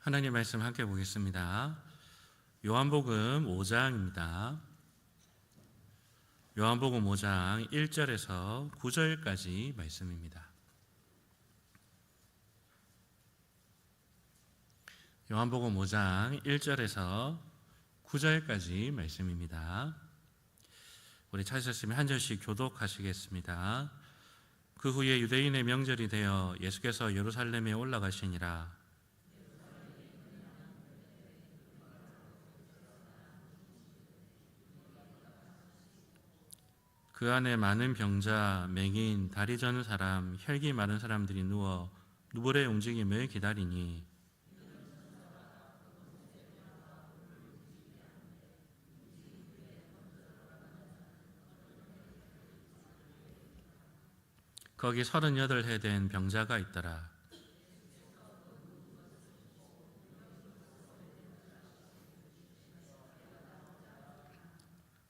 하나님 말씀 함께 보겠습니다. 요한복음 5장입니다. 요한복음 5장 1절에서 9절까지 말씀입니다. 요한복음 5장 1절에서 9절까지 말씀입니다. 우리 찾으셨으면 한 절씩 교독하시겠습니다. 그 후에 유대인의 명절이 되어 예수께서 예루살렘에 올라가시니라. 그 안에 많은 병자, 맹인, 다리 저는 사람, 혈기 많은 사람들이 누워 누불의 움직임을 기다리니 거기 38해 된 병자가 있더라.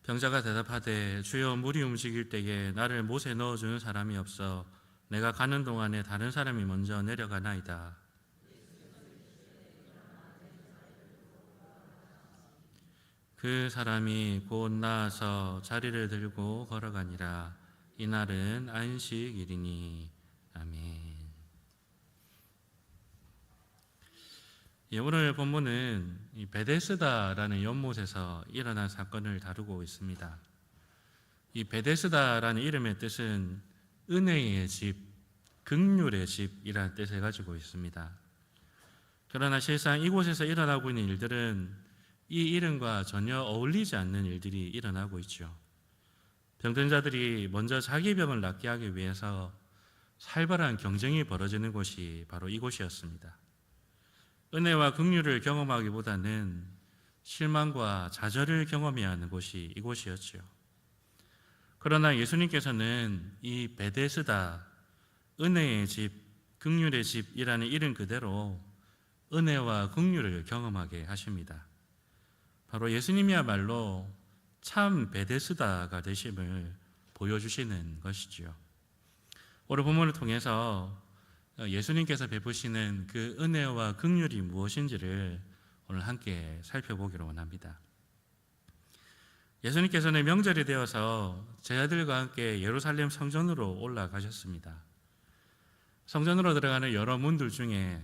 병자가 대답하되 주여 물이 움직일 때에 나를 못에 넣어주는 사람이 없어 내가 가는 동안에 다른 사람이 먼저 내려가나이다. 그 사람이 곧 나아서 자리를 들고 걸어가니라. 이날은 안식일이니. 아멘. 오늘 본문은 이 베데스다라는 연못에서 일어난 사건을 다루고 있습니다. 이 베데스다라는 이름의 뜻은 은혜의 집, 긍휼의 집이라는 뜻을 가지고 있습니다. 그러나 실상 이곳에서 일어나고 있는 일들은 이 이름과 전혀 어울리지 않는 일들이 일어나고 있죠. 병든 자들이 먼저 자기 병을 낫게 하기 위해서 살벌한 경쟁이 벌어지는 곳이 바로 이곳이었습니다. 은혜와 긍휼을 경험하기보다는 실망과 좌절을 경험해야 하는 곳이 이곳이었죠. 그러나 예수님께서는 이 베데스다, 은혜의 집, 긍휼의 집이라는 이름 그대로 은혜와 긍휼을 경험하게 하십니다. 바로 예수님이야말로 참 베데스다가 되심을 보여주시는 것이죠. 오늘 본문을 통해서 예수님께서 베푸시는 그 은혜와 긍휼이 무엇인지를 오늘 함께 살펴보기로 원합니다. 예수님께서는 명절이 되어서 제자들과 함께 예루살렘 성전으로 올라가셨습니다. 성전으로 들어가는 여러 문들 중에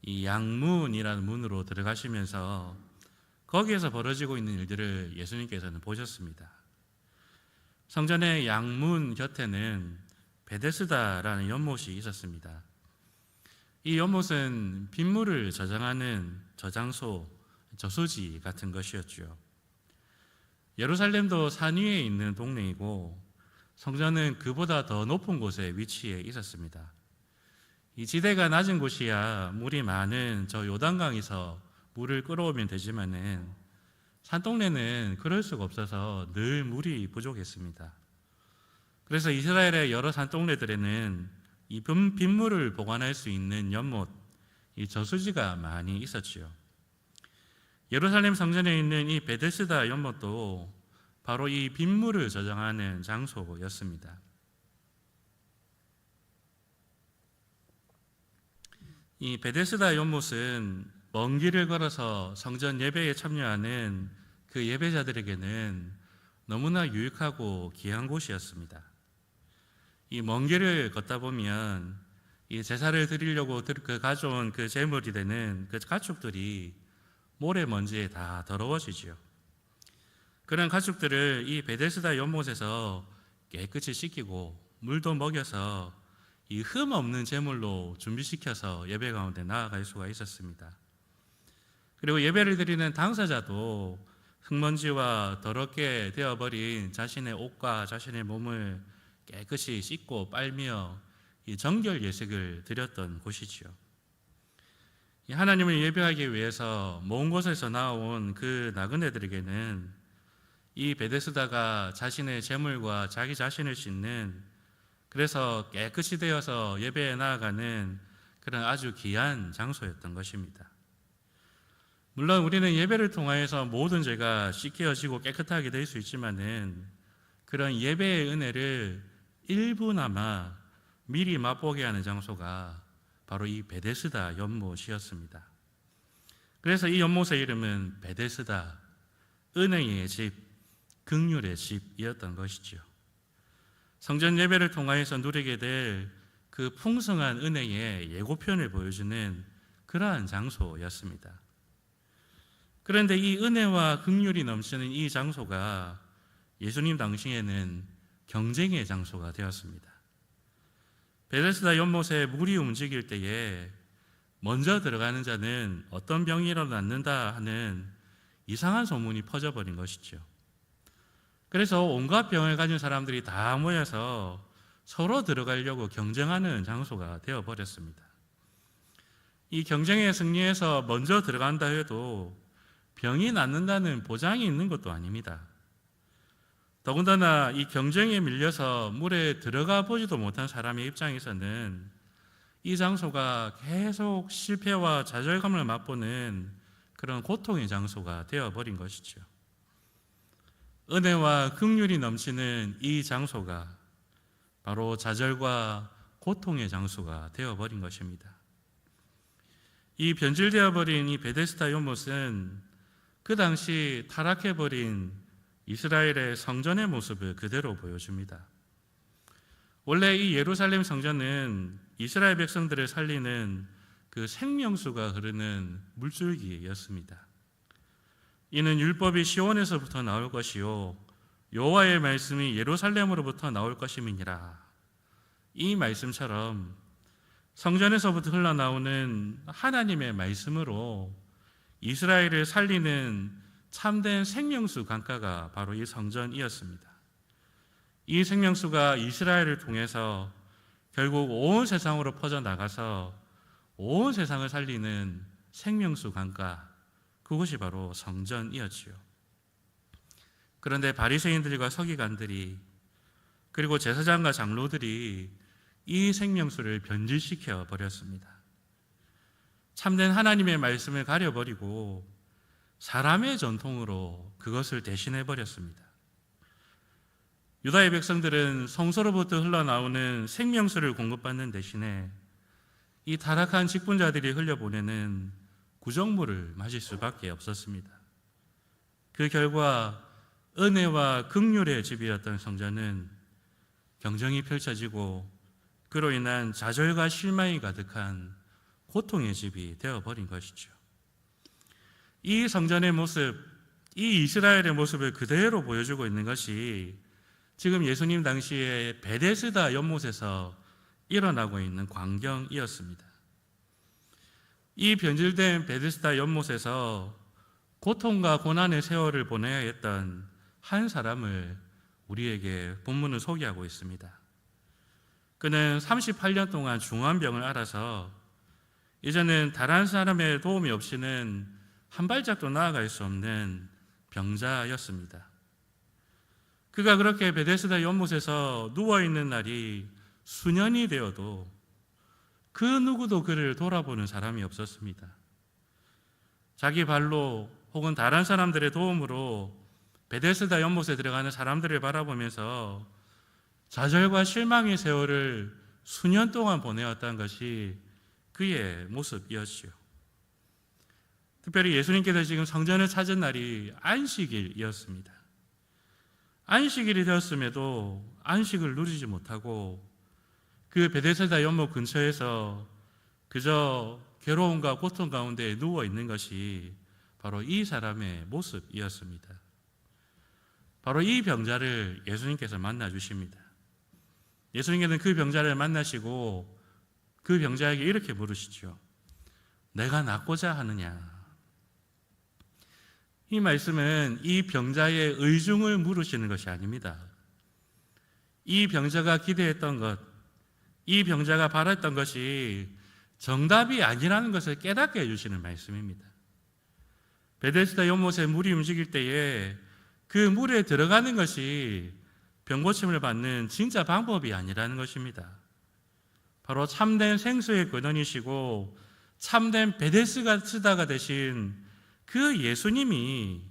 이 양문이라는 문으로 들어가시면서 거기에서 벌어지고 있는 일들을 예수님께서는 보셨습니다. 성전의 양문 곁에는 베데스다라는 연못이 있었습니다. 이 연못은 빗물을 저장하는 저장소, 저수지 같은 것이었죠. 예루살렘도 산 위에 있는 동네이고 성전은 그보다 더 높은 곳에 위치해 있었습니다. 이 지대가 낮은 곳이야 물이 많은 저 요단강에서 물을 끌어오면 되지만은 산동네는 그럴 수가 없어서 늘 물이 부족했습니다. 그래서 이스라엘의 여러 산동네들에는 이 빗물을 보관할 수 있는 연못, 이 저수지가 많이 있었지요. 예루살렘 성전에 있는 이 베데스다 연못도 바로 이 빗물을 저장하는 장소였습니다. 이 베데스다 연못은 먼 길을 걸어서 성전 예배에 참여하는 그 예배자들에게는 너무나 유익하고 귀한 곳이었습니다. 이 먼 길을 걷다 보면 이 제사를 드리려고 가져온 그 제물이 되는 그 가축들이 모래먼지에 다 더러워지지요. 그런 가축들을 이 베데스다 연못에서 깨끗이 씻기고 물도 먹여서 이 흠 없는 제물로 준비시켜서 예배 가운데 나아갈 수가 있었습니다. 그리고 예배를 드리는 당사자도 흙먼지와 더럽게 되어버린 자신의 옷과 자신의 몸을 깨끗이 씻고 빨며 이 정결 예식을 드렸던 곳이지요. 하나님을 예배하기 위해서 먼 곳에서 나온 그 나그네들에게는 이 베데스다가 자신의 재물과 자기 자신을 씻는, 그래서 깨끗이 되어서 예배에 나아가는 그런 아주 귀한 장소였던 것입니다. 물론 우리는 예배를 통하여서 모든 죄가 씻겨지고 깨끗하게 될 수 있지만은 그런 예배의 은혜를 일부나마 미리 맛보게 하는 장소가 바로 이 베데스다 연못이었습니다. 그래서 이 연못의 이름은 베데스다, 은혜의 집, 긍휼의 집이었던 것이죠. 성전 예배를 통하여서 누리게 될 그 풍성한 은혜의 예고편을 보여주는 그러한 장소였습니다. 그런데 이 은혜와 긍휼이 넘치는 이 장소가 예수님 당시에는 경쟁의 장소가 되었습니다. 베데스다 연못에 물이 움직일 때에 먼저 들어가는 자는 어떤 병이라도 낫는다 하는 이상한 소문이 퍼져버린 것이죠. 그래서 온갖 병을 가진 사람들이 다 모여서 서로 들어가려고 경쟁하는 장소가 되어버렸습니다. 이 경쟁에 승리해서 먼저 들어간다 해도 병이 낫는다는 보장이 있는 것도 아닙니다. 더군다나 이 경쟁에 밀려서 물에 들어가 보지도 못한 사람의 입장에서는 이 장소가 계속 실패와 좌절감을 맛보는 그런 고통의 장소가 되어버린 것이죠. 은혜와 긍휼이 넘치는 이 장소가 바로 좌절과 고통의 장소가 되어버린 것입니다. 이 변질되어버린 이 베데스다 연못은 그 당시 타락해버린 이스라엘의 성전의 모습을 그대로 보여줍니다. 원래 이 예루살렘 성전은 이스라엘 백성들을 살리는 그 생명수가 흐르는 물줄기였습니다. 이는 율법이 시온에서부터 나올 것이요 여호와의 말씀이 예루살렘으로부터 나올 것임이니라. 이 말씀처럼 성전에서부터 흘러나오는 하나님의 말씀으로 이스라엘을 살리는 참된 생명수 강가가 바로 이 성전이었습니다. 이 생명수가 이스라엘을 통해서 결국 온 세상으로 퍼져나가서 온 세상을 살리는 생명수 강가, 그것이 바로 성전이었지요. 그런데 바리새인들과 서기관들이 그리고 제사장과 장로들이 이 생명수를 변질시켜 버렸습니다. 참된 하나님의 말씀을 가려버리고 사람의 전통으로 그것을 대신해 버렸습니다. 유다의 백성들은 성소로부터 흘러나오는 생명수를 공급받는 대신에 이 타락한 직분자들이 흘려보내는 구정물을 마실 수밖에 없었습니다. 그 결과 은혜와 긍휼의 집이었던 성전은 경쟁이 펼쳐지고 그로 인한 좌절과 실망이 가득한 고통의 집이 되어버린 것이죠. 이 성전의 모습, 이 이스라엘의 모습을 그대로 보여주고 있는 것이 지금 예수님 당시에 베데스다 연못에서 일어나고 있는 광경이었습니다. 이 변질된 베데스다 연못에서 고통과 고난의 세월을 보내야 했던 한 사람을 우리에게 본문은 소개하고 있습니다. 그는 38년 동안 중환병을 앓아서 이제는 다른 사람의 도움이 없이는 한 발짝도 나아갈 수 없는 병자였습니다. 그가 그렇게 베데스다 연못에서 누워있는 날이 수년이 되어도 그 누구도 그를 돌아보는 사람이 없었습니다. 자기 발로 혹은 다른 사람들의 도움으로 베데스다 연못에 들어가는 사람들을 바라보면서 좌절과 실망의 세월을 수년 동안 보내었다는 것이 그의 모습이었지요. 특별히 예수님께서 지금 성전을 찾은 날이 안식일이었습니다. 안식일이 되었음에도 안식을 누리지 못하고 그 베데스다 연못 근처에서 그저 괴로움과 고통 가운데 누워 있는 것이 바로 이 사람의 모습이었습니다. 바로 이 병자를 예수님께서 만나 주십니다. 예수님께서는 그 병자를 만나시고 그 병자에게 이렇게 물으시죠. 내가 낫고자 하느냐? 이 말씀은 이 병자의 의중을 물으시는 것이 아닙니다. 이 병자가 기대했던 것, 이 병자가 바랐던 것이 정답이 아니라는 것을 깨닫게 해주시는 말씀입니다. 베데스다 연못에 물이 움직일 때에 그 물에 들어가는 것이 병고침을 받는 진짜 방법이 아니라는 것입니다. 바로 참된 생수의 근원이시고 참된 베데스다가 되신 그 예수님이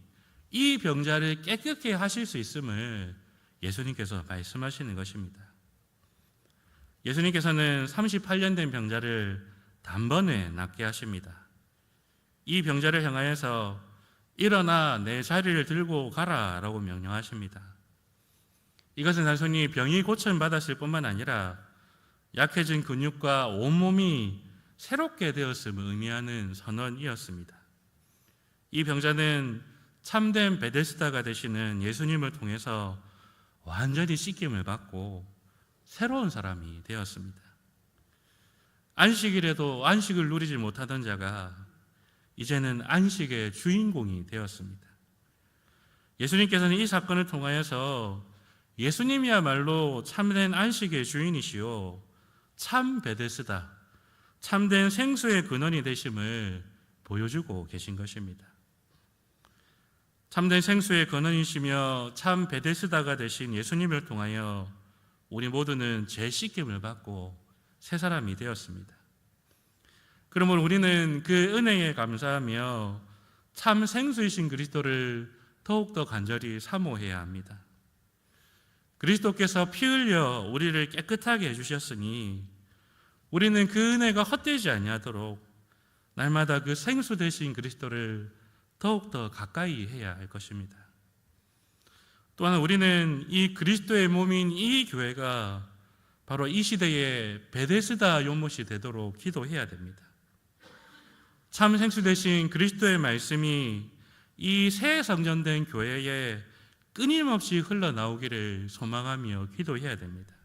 이 병자를 깨끗게 하실 수 있음을 예수님께서 말씀하시는 것입니다. 예수님께서는 38년 된 병자를 단번에 낫게 하십니다. 이 병자를 향하여서 일어나 내 자리를 들고 가라 라고 명령하십니다. 이것은 단순히 병이 고침받았을 뿐만 아니라 약해진 근육과 온몸이 새롭게 되었음을 의미하는 선언이었습니다. 이 병자는 참된 베데스다가 되시는 예수님을 통해서 완전히 씻김을 받고 새로운 사람이 되었습니다. 안식일에도 안식을 누리지 못하던 자가 이제는 안식의 주인공이 되었습니다. 예수님께서는 이 사건을 통하여서 예수님이야말로 참된 안식의 주인이시요 참 베데스다, 참된 생수의 근원이 되심을 보여주고 계신 것입니다. 참된 생수의 근원이시며 참 베데스다가 되신 예수님을 통하여 우리 모두는 재씻김을 받고 새 사람이 되었습니다. 그러므로 우리는 그 은혜에 감사하며 참 생수이신 그리스도를 더욱더 간절히 사모해야 합니다. 그리스도께서 피 흘려 우리를 깨끗하게 해주셨으니 우리는 그 은혜가 헛되지 아니하도록 날마다 그 생수 되신 그리스도를 더욱더 가까이 해야 할 것입니다. 또한 우리는 이 그리스도의 몸인 이 교회가 바로 이 시대의 베데스다 연못이 되도록 기도해야 됩니다. 참 생수 되신 그리스도의 말씀이 이 새 성전된 교회에 끊임없이 흘러나오기를 소망하며 기도해야 됩니다.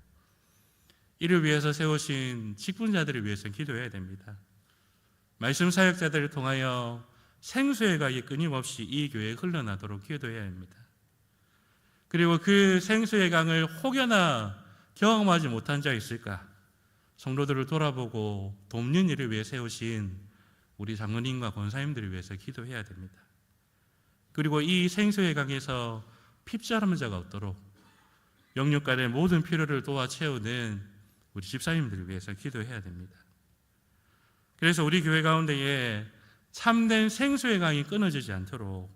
이를 위해서 세우신 직분자들을 위해서 기도해야 됩니다. 말씀 사역자들을 통하여 생수의 강이 끊임없이 이 교회에 흘러나도록 기도해야 합니다. 그리고 그 생수의 강을 혹여나 경험하지 못한 자 있을까? 성도들을 돌아보고 돕는 일을 위해 세우신 우리 장로님과 권사님들을 위해서 기도해야 됩니다. 그리고 이 생수의 강에서 핍절하는 자가 없도록 영육간의 모든 필요를 도와 채우는 우리 집사님들을 위해서 기도해야 됩니다. 그래서 우리 교회 가운데에 참된 생수의 강이 끊어지지 않도록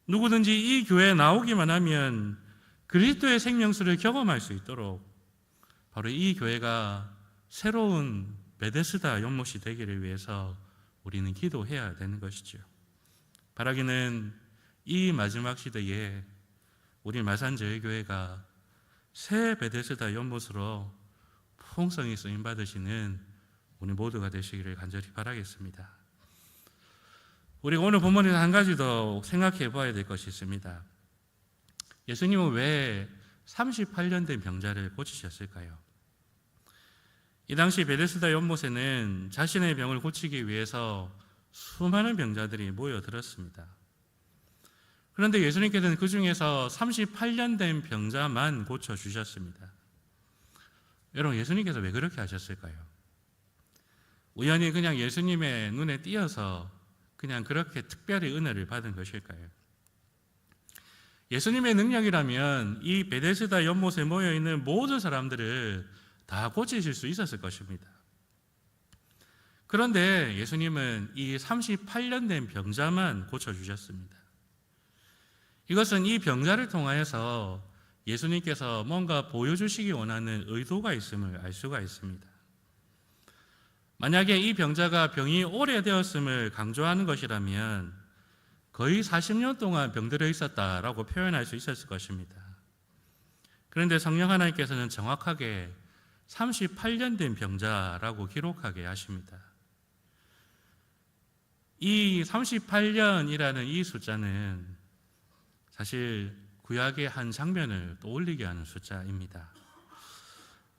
누구든지 이 교회에 나오기만 하면 그리스도의 생명수를 경험할 수 있도록 바로 이 교회가 새로운 베데스다 연못이 되기를 위해서 우리는 기도해야 되는 것이죠. 바라기는 이 마지막 시대에 우리 마산제일교회가 새 베데스다 연못으로 풍성히 쓰임받으시는 우리 모두가 되시기를 간절히 바라겠습니다. 우리가 오늘 본문에서 한 가지 더 생각해 봐야 될 것이 있습니다. 예수님은 왜 38년 된 병자를 고치셨을까요? 이 당시 베데스다 연못에는 자신의 병을 고치기 위해서 수많은 병자들이 모여들었습니다. 그런데 예수님께서는 그 중에서 38년 된 병자만 고쳐주셨습니다. 여러분, 예수님께서 왜 그렇게 하셨을까요? 우연히 그냥 예수님의 눈에 띄어서 그냥 그렇게 특별히 은혜를 받은 것일까요? 예수님의 능력이라면 이 베데스다 연못에 모여있는 모든 사람들을 다 고치실 수 있었을 것입니다. 그런데 예수님은 이 38년 된 병자만 고쳐주셨습니다. 이것은 이 병자를 통하여서 예수님께서 뭔가 보여주시기 원하는 의도가 있음을 알 수가 있습니다. 만약에 이 병자가 병이 오래되었음을 강조하는 것이라면 거의 40년 동안 병들어 있었다라고 표현할 수 있었을 것입니다. 그런데 성령 하나님께서는 정확하게 38년 된 병자라고 기록하게 하십니다. 이 38년이라는 이 숫자는 사실 구약의 한 장면을 떠올리게 하는 숫자입니다.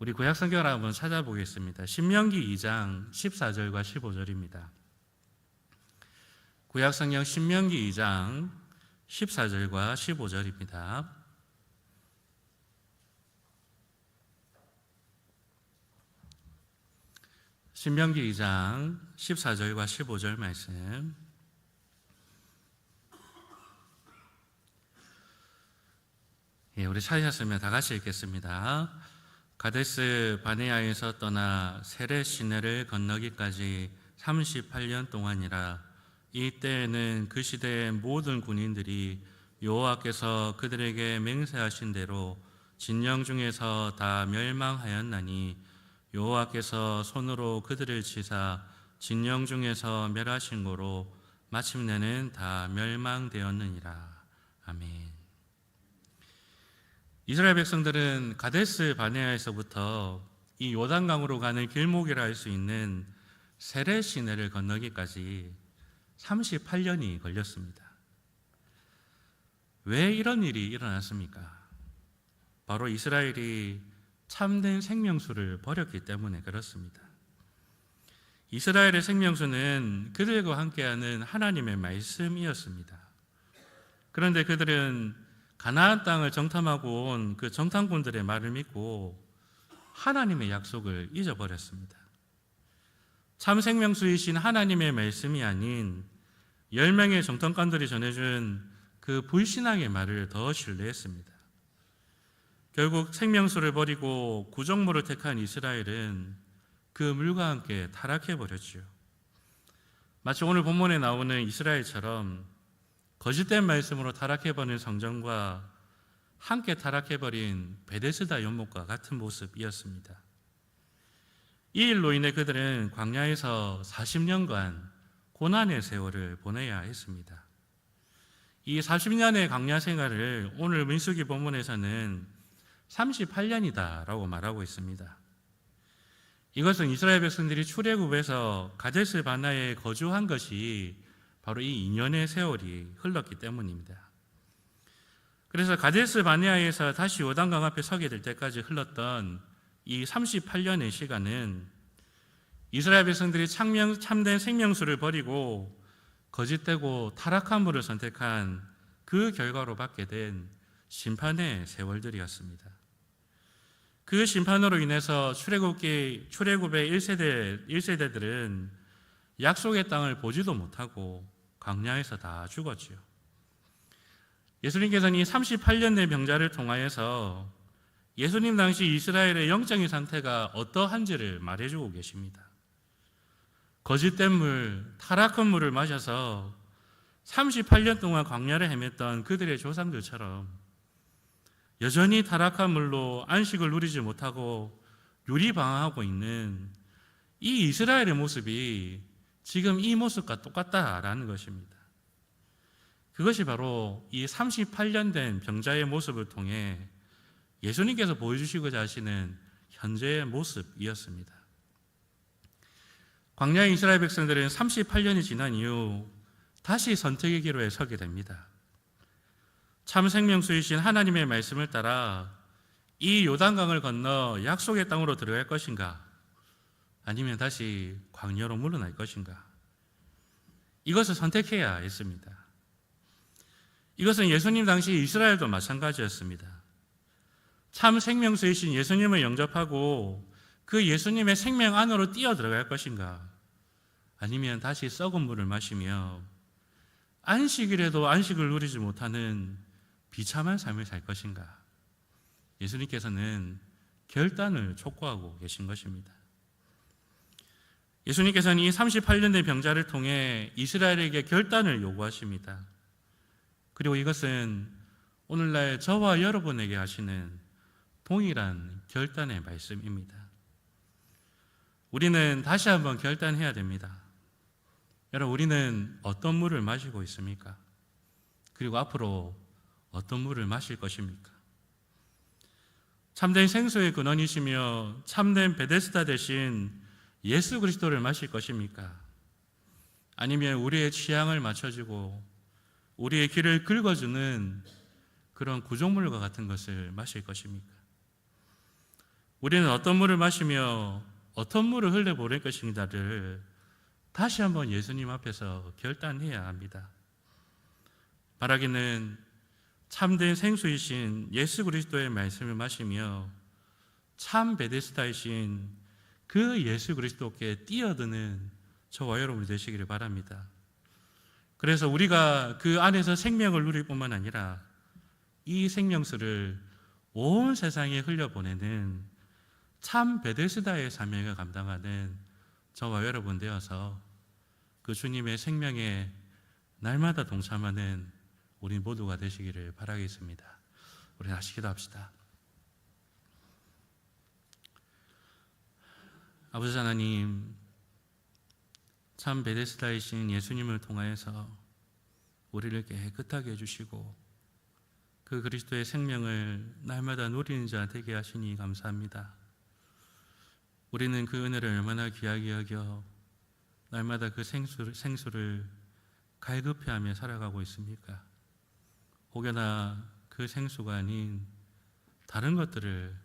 우리 구약 성경을 한번 찾아보겠습니다. 신명기 2장 14절과 15절입니다. 구약 성경 신명기 2장 14절과 15절입니다. 신명기 2장 14절과 15절 말씀. 우리 찾으셨으면 다 같이 읽겠습니다. 가데스 바네아에서 떠나 세렛 시내를 건너기까지 38년 동안이라. 이때에는 그 시대의 모든 군인들이 여호와께서 그들에게 맹세하신 대로 진영 중에서 다 멸망하였나니 여호와께서 손으로 그들을 치사 진영 중에서 멸하신 고로 마침내는 다 멸망되었느니라. 아멘. 이스라엘 백성들은 가데스 바네아에서부터 이 요단강으로 가는 길목이라 할 수 있는 세렛 시내를 건너기까지 38년이 걸렸습니다. 왜 이런 일이 일어났습니까? 바로 이스라엘이 참된 생명수를 버렸기 때문에 그렇습니다. 이스라엘의 생명수는 그들과 함께하는 하나님의 말씀이었습니다. 그런데 그들은 가나안 땅을 정탐하고 온 그 정탐꾼들의 말을 믿고 하나님의 약속을 잊어버렸습니다. 참 생명수이신 하나님의 말씀이 아닌 10명의 정탐관들이 전해준 그 불신앙의 말을 더 신뢰했습니다. 결국 생명수를 버리고 구정물을 택한 이스라엘은 그 물과 함께 타락해버렸죠. 마치 오늘 본문에 나오는 이스라엘처럼 거짓된 말씀으로 타락해버린 성전과 함께 타락해버린 베데스다 연못과 같은 모습이었습니다. 이 일로 인해 그들은 광야에서 40년간 고난의 세월을 보내야 했습니다. 이 40년의 광야 생활을 오늘 민수기 본문에서는 38년이다라고 말하고 있습니다. 이것은 이스라엘 백성들이 출애굽에서 가데스 바네아에 거주한 것이 바로 이 2년의 세월이 흘렀기 때문입니다. 그래서 가데스 바네아에서 다시 요단강 앞에 서게 될 때까지 흘렀던 이 38년의 시간은 이스라엘 백성들이 참된 생명수를 버리고 거짓되고 타락한 물을 선택한 그 결과로 받게 된 심판의 세월들이었습니다. 그 심판으로 인해서 출애굽의 1세대들은 약속의 땅을 보지도 못하고 광야에서 다 죽었지요. 예수님께서는 이 38년 된 병자를 통하여서 예수님 당시 이스라엘의 영적인 상태가 어떠한지를 말해주고 계십니다. 거짓된 물, 타락한 물을 마셔서 38년 동안 광야를 헤맸던 그들의 조상들처럼 여전히 타락한 물로 안식을 누리지 못하고 유리방황하고 있는 이 이스라엘의 모습이 지금 이 모습과 똑같다라는 것입니다. 그것이 바로 이 38년 된 병자의 모습을 통해 예수님께서 보여주시고자 하시는 현재의 모습이었습니다. 광야의 이스라엘 백성들은 38년이 지난 이후 다시 선택의 기로에 서게 됩니다. 참 생명수이신 하나님의 말씀을 따라 이 요단강을 건너 약속의 땅으로 들어갈 것인가, 아니면 다시 광야로 물러날 것인가, 이것을 선택해야 했습니다. 이것은 예수님 당시 이스라엘도 마찬가지였습니다. 참 생명수이신 예수님을 영접하고 그 예수님의 생명 안으로 뛰어 들어갈 것인가, 아니면 다시 썩은 물을 마시며 안식일에도 안식을 누리지 못하는 비참한 삶을 살 것인가. 예수님께서는 결단을 촉구하고 계신 것입니다. 예수님께서는 이 38년 된 병자를 통해 이스라엘에게 결단을 요구하십니다. 그리고 이것은 오늘날 저와 여러분에게 하시는 동일한 결단의 말씀입니다. 우리는 다시 한번 결단해야 됩니다. 여러분, 우리는 어떤 물을 마시고 있습니까? 그리고 앞으로 어떤 물을 마실 것입니까? 참된 생수의 근원이시며 참된 베데스다 되신 예수 그리스도를 마실 것입니까? 아니면 우리의 취향을 맞춰주고 우리의 길을 긁어주는 그런 구조물과 같은 것을 마실 것입니까? 우리는 어떤 물을 마시며 어떤 물을 흘려보낼 것인가를 다시 한번 예수님 앞에서 결단해야 합니다. 바라기는 참된 생수이신 예수 그리스도의 말씀을 마시며 참 베데스다이신 그 예수 그리스도께 뛰어드는 저와 여러분이 되시기를 바랍니다. 그래서 우리가 그 안에서 생명을 누릴 뿐만 아니라 이 생명수를 온 세상에 흘려보내는 참 베데스다의 사명을 감당하는 저와 여러분 되어서 그 주님의 생명에 날마다 동참하는 우리 모두가 되시기를 바라겠습니다. 우리 다시 기도합시다. 아버지 하나님, 참 베데스다이신 예수님을 통하여서 우리를 깨끗하게 해주시고 그 그리스도의 생명을 날마다 누리는 자 되게 하시니 감사합니다. 우리는 그 은혜를 얼마나 귀하게 여겨 날마다 그 생수를 갈급해하며 살아가고 있습니까? 혹여나 그 생수가 아닌 다른 것들을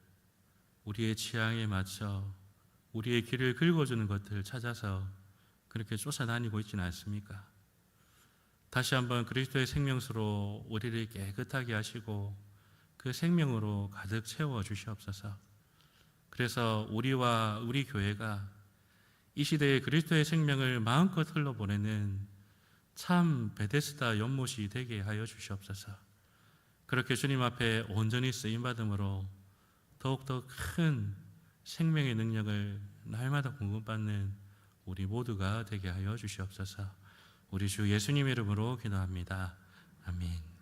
우리의 취향에 맞춰 우리의 길을 긁어주는 것들을 찾아서 그렇게 쫓아다니고 있지는 않습니까? 다시 한번 그리스도의 생명수로 우리를 깨끗하게 하시고 그 생명으로 가득 채워 주시옵소서. 그래서 우리와 우리 교회가 이 시대에 그리스도의 생명을 마음껏 흘러보내는 참 베데스다 연못이 되게 하여 주시옵소서. 그렇게 주님 앞에 온전히 쓰임받음으로 더욱더 큰 생명의 능력을 날마다 공급받는 우리 모두가 되게 하여 주시옵소서. 우리 주 예수님 이름으로 기도합니다. 아멘.